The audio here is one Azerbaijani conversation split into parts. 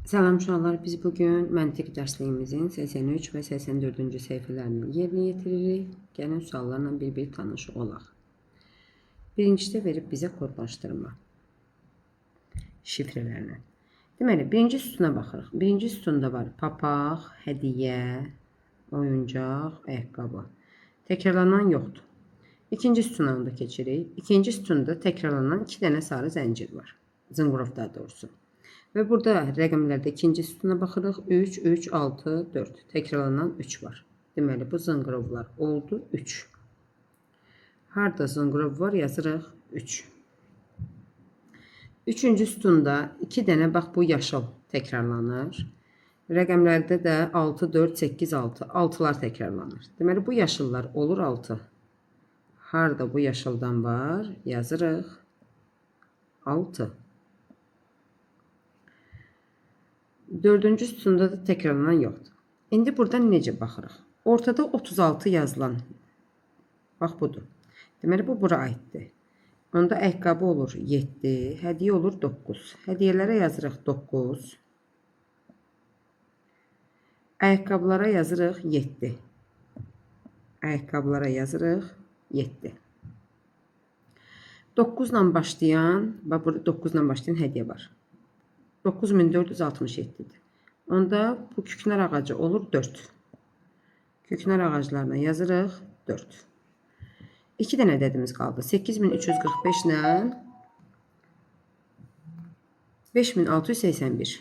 Salam uşaqlar, biz bugün məntiq dərsliyimizin 83 və 84-cü səhifələrini yerinə yetiririk. Gəlin suallarla bir-bir tanış olaq. Birincidə verib bizə kodlaşdırma şifrələrini. Deməli, birinci sütuna baxırıq. Birinci sütunda var papaq, hədiyyə, oyuncaq, ayaqqabı. Təkrarlanan yoxdur. İkinci sütuna da keçirik. İkinci sütunda təkrarlanan 2 dənə sarı zəncir var. Zınqrov daha doğrusu. Və burada rəqəmlərdə ikinci sütuna baxırıq. 3, 3, 6, 4. Təkrarlanan 3 var. Deməli, bu zınqrovlar oldu 3. Harada zınqrov var, yazırıq 3. Üçüncü sütunda 2 dənə, bax bu yaşıl təkrarlanır. Rəqəmlərdə də 6, 4, 8, 6. 6'lar təkrarlanır. Deməli, bu yaşıllar olur 6. Harada bu yaşıldan var, yazırıq 6. Dördüncü sütunda da təkrarlanan yoxdur. İndi buradan necə baxırıq? Ortada 36 yazılan, bax budur. Deməli, bu bura aiddir. Onda ayaqqabı olur 7, hədiyyə olur 9. Hədiyyələrə yazırıq 9. Ayaqqabılara yazırıq 7. Ayaqqabılara yazırıq 7. 9 ilə başlayan, bax burada 9 ilə başlayan hədiyyə var. 9467'dir. Onda bu küknar ağacı olur 4. Küknar ağaclarına yazırıq 4. 2 dənə ədədimiz qaldı. 8345 ilə 5681.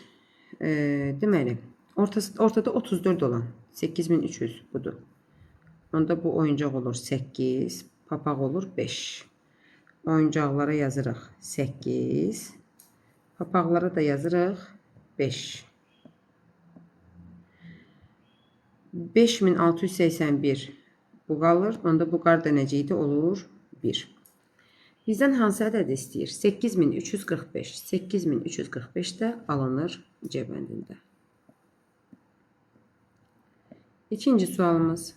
Deməli, ortada 34 olan 8300 budur. Onda bu oyuncaq olur 8, papaq olur 5. Oyuncaqlara yazırıq 8. Papaqlara da yazırıq 5. 5681 bu qalır. Onda bu qar dənəcikdə olur 1. Bizdən hansı ədəd istəyir? 8345. 8345 də alınır C bəndində. İkinci sualımız.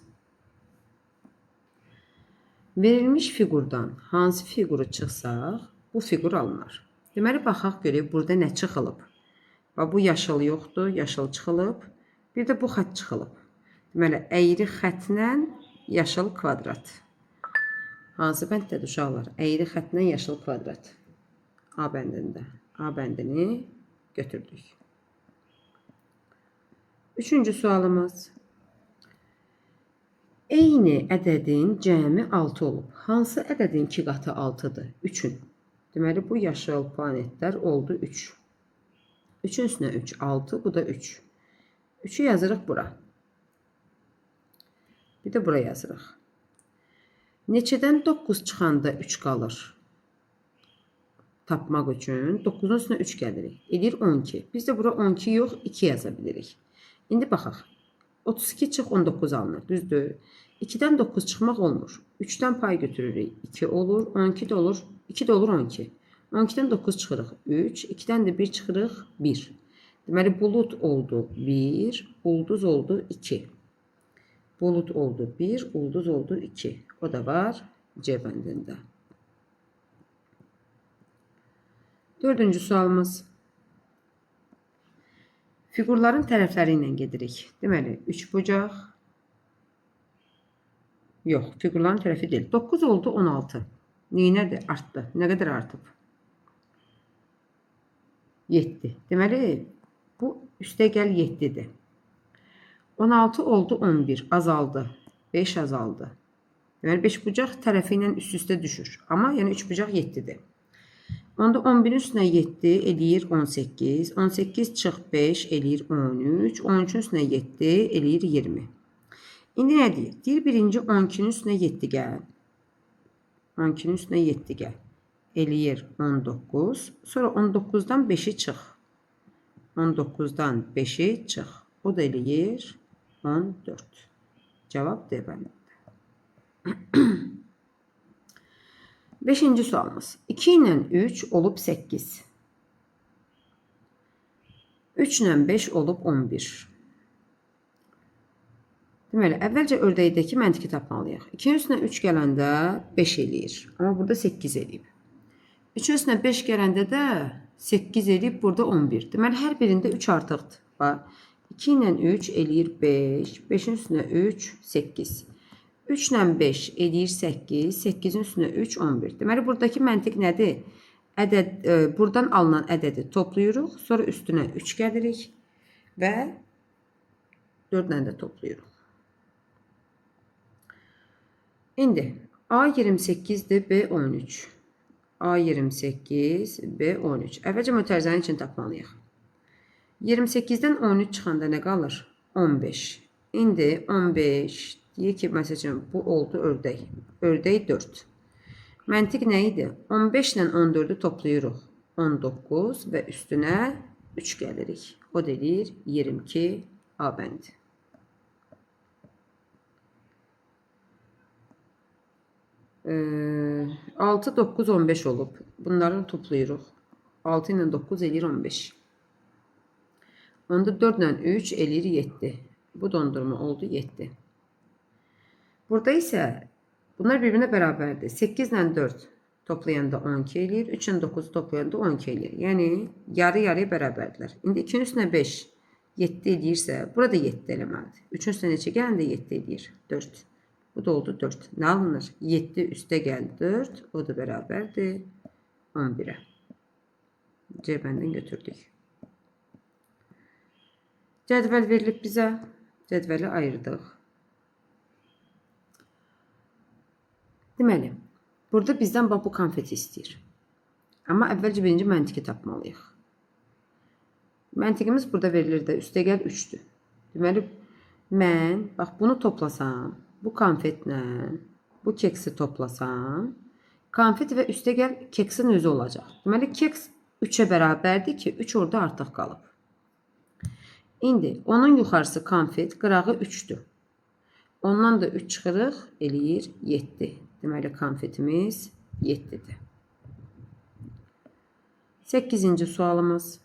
Verilmiş fiqurdan hansı fiquru çıxsaq, bu fiqur alınır. Deməli, baxaq görək, burada nə çıxılıb? Bu yaşıl yoxdur, yaşıl çıxılıb. Bir də bu xət çıxılıb. Deməli, əyri xətlə yaşıl kvadrat. Hansı bəndədir uşaqlar? Əyri xətlə yaşıl kvadrat. A bəndində. A bəndini götürdük. Üçüncü sualımız. Eyni ədədin cəmi 6 olub. Hansı ədədin 2 qatı 6-dır? 3-ün. Deməli, bu yaşıl planetlər oldu 3. 3'ün üstünə 3, 6, bu da 3. 3'ü yazırıq bura. Bir də bura yazırıq. Neçədən 9 çıxanda 3 qalır? Tapmaq üçün 9'un üstünə 3 gəlirik. Edir 12. Biz də bura 12 yox, 2 yaza bilirik. İndi baxaq. 32 çıx 19 alınır, düzdür? 2'dən 9 çıxmaq olmur. 3'dən pay götürürük. 2 olur, 12 də olur. 2 də olur 12. 12'dən 9 çıxırıq 3, 2'dən də 1 çıxırıq 1. Deməli, bulut oldu 1, ulduz oldu 2. Bulut oldu 1, ulduz oldu 2. O da var C bəndində. Dördüncü sualımız. Fiqurların tərəfləri ilə gedirik. Deməli, 3 bucaq. Yox, fiqurların tərəfi deyil. 9 oldu 16. Neynədir? Artdı. Nə qədər artıb? 7. Deməli, bu üstəgəl 7'dir. 16 oldu 11. Azaldı. 5 azaldı. Deməli, 5 bucaq tərəfi ilə üst-üstə düşür. Amma yəni 3 bucaq 7'dir. Onda 11'in üstünə 7 eləyir 18. 18 çıx 5 eləyir 13. 13'ün üstünə 7 eləyir 20. İndi nə deyir? Deyir, birinci 12'nin üstünə 7 gəl. 12'nin üstünə 7 gəl. Eləyir 19. Sonra 19'dan 5'i çıx. 19'dan 5'i çıx. O da eləyir 14. Cavab D bəndində. 5-ci sualımız. 2 ilə 3 olub 8. 3 ilə 5 olub 11. Deməli, əvvəlcə ördəkdəki məntiqi tapmalıyıq. 2'nin üstünə 3 gələndə 5 eləyir. Amma burada 8 eləyib. 3'ün üstünə 5 gələndə də 8 eləyib burada 11. Deməli hər birində 3 artıqdır. Bax 2 ilə 3 eləyir 5. 5-in üstünə 3 8. 3 ilə 5 eləyir 8. 8-in üstünə 3 11. Deməli buradakı məntiq nədir? Buradan alınan ədədi toplayırıq. Sonra üstünə 3 gəlirik və 4 ilə də toplayırıq. İndi A28-dir, B13. A28, B13. Əvvəlcə mötərizənin için tapmalıyıq. 28-dən 13 çıxanda nə qalır? 15. İndi 15, deyək ki, məsələn, bu oldu ördək. Ördək 4. Məntiq nə idi? 15 ilə 14-ü toplayırıq. 19 və üstünə 3 gəlirik. O deyir 22 A bəndi. 6, 9, 15 olub. Bunları toplayırıq. 6 ilə 9 eləyir 15. Onda 4 ilə 3 eləyir 7. Bu dondurma oldu 7. Burada isə bunlar birbirine bərabərdir. 8 ilə 4 toplayanda 12 eləyir. 3 ilə 9 toplayanda 12 eləyir. Yəni yarı-yarıya bərabərdirlər. İndi 2-nin üstünə 5 7 eləyirsə, burada 7 eləməlidir. 3-ün üstünə neçə gələndə 7 eləyir? 4. Bu da oldu 4. Nə alınır? 7 üstə gəldi 4. O da bərabərdir 11'e. C bəndən götürdük. Cədvəl verilib bizə. Cədvəli ayırdıq. Deməli, burada bizdən bax bu konfeti istəyir. Amma əvvəlcə birinci məntiqi tapmalıyıq. Məntiqimiz burada verilir də üstəgəl 3'dür. Deməli, mən bax bunu toplasam, bu konfetlə bu keksi toplasam, konfet və üstəgəl keksin özü olacaq. Deməli, keks 3'e bərabərdir ki, 3 orada artıq qalıb. İndi onun yuxarısı konfet, qırağı 3'dür. Ondan da 3 çıxırıq, eləyir 7. Deməli, konfetimiz 7'dir. 8-ci sualımız.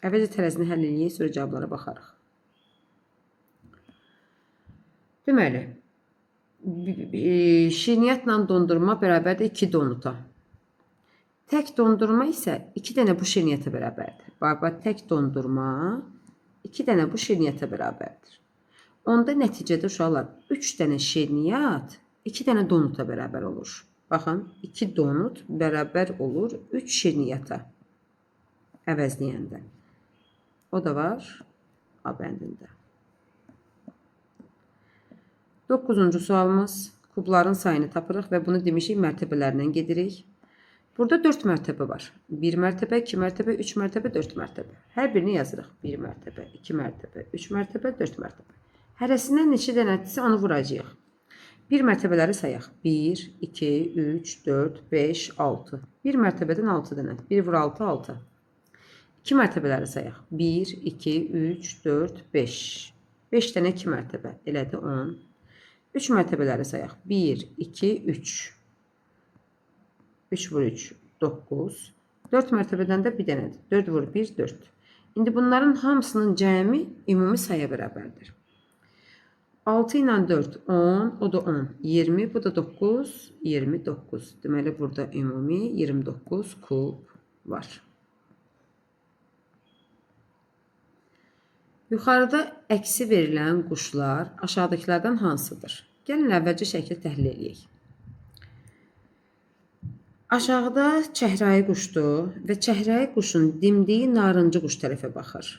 Əvvəlcə tərəzini həll eləyək, sonra cavablara baxarıq. Deməli, şirniyyatla dondurma bərabərdir 2 donuta. Tək dondurma isə 2 dənə bu şirniyyata bərabərdir. Bax, tək dondurma 2 dənə bu şirniyyata bərabərdir. Onda nəticədə uşaqlar 3 dənə şirniyyat 2 dənə donuta bərabər olur. Baxın, 2 donut bərabər olur 3 şirniyyata əvəzləyəndə. O da var A bəndində. 9-cu sualımız. Kubların sayını tapırıq və bunu demişik mərtəbələrindən gedirik. Burada 4 mərtəbə var. 1 mərtəbə, 2 mərtəbə, 3 mərtəbə, 4 mərtəbə. Hər birini yazırıq. 1 mərtəbə, 2 mərtəbə, 3 mərtəbə, 4 mərtəbə. Hərəsindən neçə dənədirsə onu vuracağıq. 1 mərtəbələri sayaq. 1, 2, 3, 4, 5, 6. 1 mərtəbədən 6 dənə. 1 vur 6, 6. 2 mərtəbələri sayaq. 1, 2, 3, 4, 5. 5 dənə 2 mərtəbə. Elədi 10. 3 mərtəbələri sayaq. 1, 2, 3. 3 vur 3, 9. 4 mərtəbədən də bir dənədir. 4 vur 1, 4. İndi bunların hamısının cəmi ümumi sayı bərabərdir. 6 ilə 4, 10, o da 10. 20, bu da 9, 29. Deməli, burada ümumi 29 kub var. Yuxarıda əksi verilən quşlar aşağıdakilərdən hansıdır? Gəlin əvvəlcə şəkli təhlil edək. Aşağıda çəhrayı quşdur və çəhrayı quşun dimdiyi narıncı quş tərəfə baxır.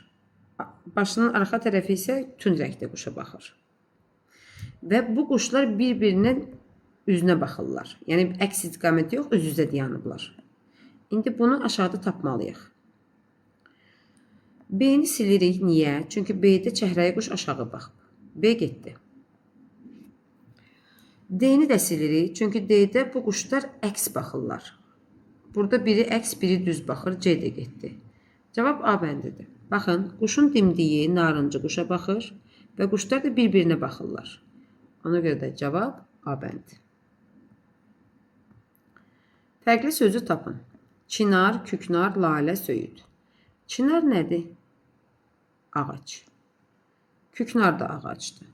Başının arxa tərəfi isə tünd rəngdə quşa baxır. Və bu quşlar bir-birinin üzünə baxırlar. Yəni əks istiqaməti yox, üz-üzə dayanıblar. İndi bunu aşağıda tapmalıyıq. B-ni silirik. Niyə? Çünki B-də çəhrayı quş aşağı baxıb. B getdi. D-ni də silirik. Çünki D-də bu quşlar əks baxırlar. Burada biri əks, biri düz baxır. C də getdi. Cavab A bəndidir. Baxın, quşun dimdiyi narıncı quşa baxır və quşlar da bir-birinə baxırlar. Ona görə də cavab A bəndi. Fərqli sözü tapın. Çinar, küknar, lalə, söyüd. Çinar nədir? Ağac. Küknar da ağacdır.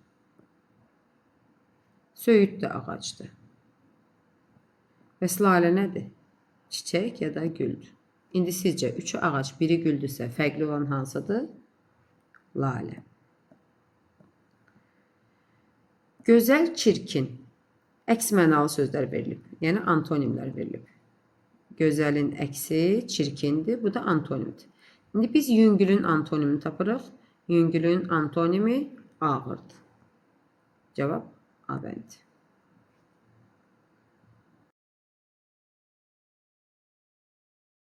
Söyüd də ağacdır. Bəs lalə nədir? Çiçək ya da güldür. İndi sizcə 3 ağac, biri güldüsə fərqli olan hansıdır? Lalə. Gözəl, çirkin. Əks mənalı sözlər verilib. Yəni antonimlər verilib. Gözəlin əksi çirkindir. Bu da antonimdir. İndi biz yüngülün antonimini tapırıq. Yüngülün antonimi ağırdır. Cavab A bəndi.